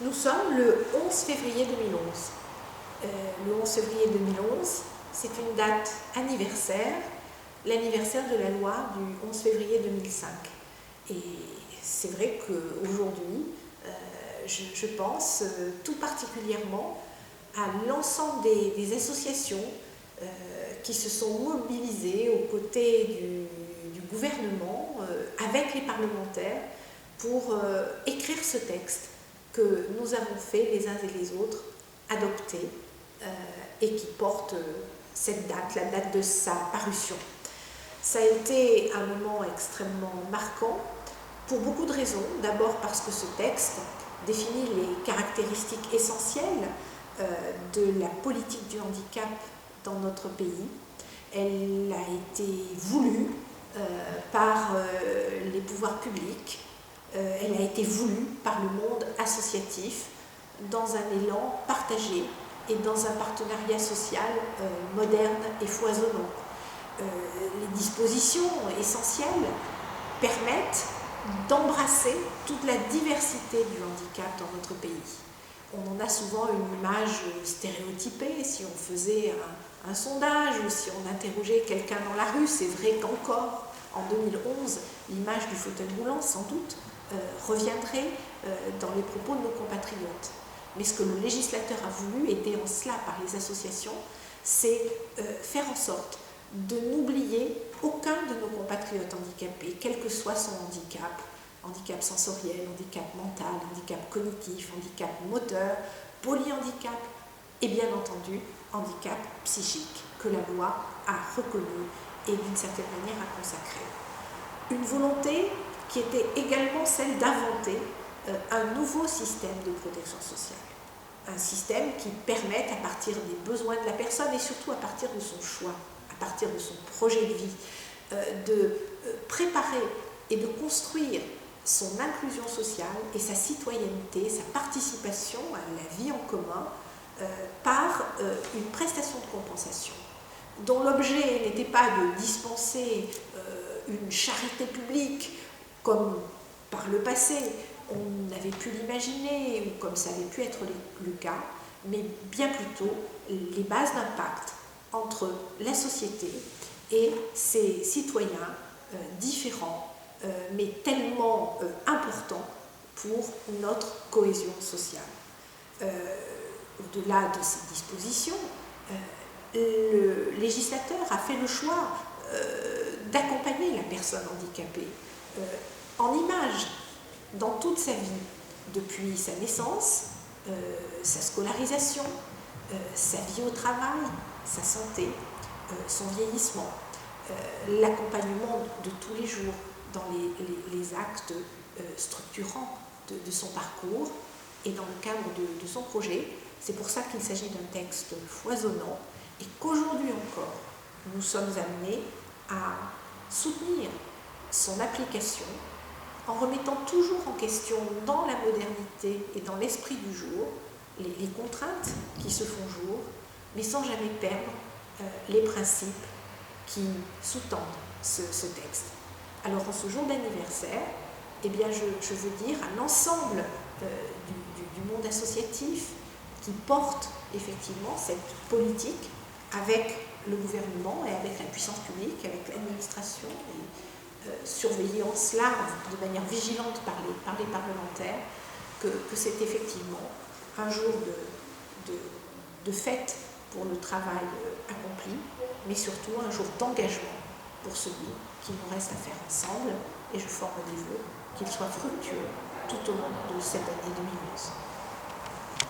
Nous sommes le 11 février 2011. Le 11 février 2011, c'est une date anniversaire, l'anniversaire de la loi du 11 février 2005. Et c'est vrai qu'aujourd'hui, je pense tout particulièrement à l'ensemble des associations qui se sont mobilisées aux côtés du gouvernement, avec les parlementaires, pour écrire ce texte que nous avons fait les uns et les autres adopter et qui porte cette date, la date de sa parution. Ça a été un moment extrêmement marquant pour beaucoup de raisons. D'abord parce que ce texte définit les caractéristiques essentielles de la politique du handicap dans notre pays. Elle a été voulue par les pouvoirs publics. Elle a été voulue par le monde associatif dans un élan partagé et dans un partenariat social moderne et foisonnant. Les dispositions essentielles permettent d'embrasser toute la diversité du handicap dans notre pays. On en a souvent une image stéréotypée si on faisait un sondage ou si on interrogeait quelqu'un dans la rue. C'est vrai qu'encore en 2011, l'image du fauteuil roulant sans doute reviendrait dans les propos de nos compatriotes. Mais ce que le législateur a voulu, aidé en cela par les associations, c'est faire en sorte de n'oublier aucun de nos compatriotes handicapés, quel que soit son handicap sensoriel, handicap mental, handicap cognitif, handicap moteur, polyhandicap et bien entendu handicap psychique que la loi a reconnu et d'une certaine manière a consacré. Une volonté qui était également celle d'inventer un nouveau système de protection sociale. Un système qui permette, à partir des besoins de la personne et surtout à partir de son choix, à partir de son projet de vie, de préparer et de construire son inclusion sociale et sa citoyenneté, sa participation à la vie en commun par une prestation de compensation dont l'objet n'était pas de dispenser une charité publique comme par le passé on avait pu l'imaginer ou comme ça avait pu être le cas, mais bien plutôt les bases d'impact entre la société et ses citoyens différents, mais tellement importants pour notre cohésion sociale. Au-delà de ces dispositions, le législateur a fait le choix d'accompagner la personne handicapée en images dans toute sa vie, depuis sa naissance, sa scolarisation, sa vie au travail, sa santé, son vieillissement, l'accompagnement de tous les jours dans les actes structurants de son parcours et dans le cadre de son projet. C'est pour ça qu'il s'agit d'un texte foisonnant et qu'aujourd'hui encore, nous sommes amenés à soutenir son application en remettant toujours en question dans la modernité et dans l'esprit du jour les contraintes qui se font jour, mais sans jamais perdre les principes qui sous-tendent ce texte. Alors en ce jour d'anniversaire, eh bien, je veux dire à l'ensemble du monde associatif qui porte effectivement cette politique avec le gouvernement et avec la puissance publique, avec l'administration, surveillée en cela de manière vigilante par les parlementaires, que c'est effectivement un jour de fête pour le travail accompli, mais surtout un jour d'engagement pour celui qui nous reste à faire ensemble, et je forme des vœux qu'il soit fructueux tout au long de cette année 2011.